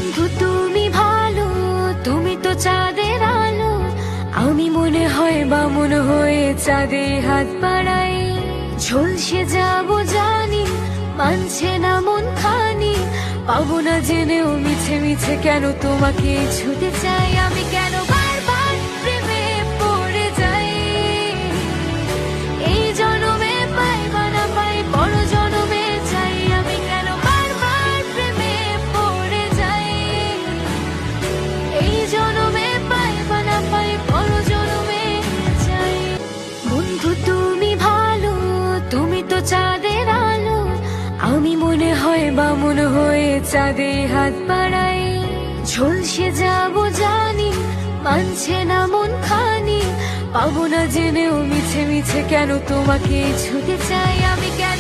বন্ধু তুমি ভালো, তুমি তো চাঁদের আলো। আমি মনে হয় বামুন হয়ে চাঁদে হাত বাড়াই। ঝলসে যাব জানি, মানছে না মন খানি। পাবো না জেনেও মিছে মিছে কেন তোমাকে ছুতে চাই। আমি কেন বারবার প্রেমে পড়ে যাই। এই জনমে পাই বা না পাই, বড় জনমে চাই। আমি কেন বারবার প্রেমে পড়ে যাই। এই জনমে পাই বা না পাই, বড় জনমে চাই। বন্ধু তুমি ভালো, তুমি তো চাঁদের আলো। আমি মনে হয় বামুন হয়ে চাঁদে হাত বাড়াই। ঝলসে যাব জানি, মানছে না মন খানি। পাবো না জেনেও মিছে মিছে কেন তোমাকে ছুতে চাই। আমি কেন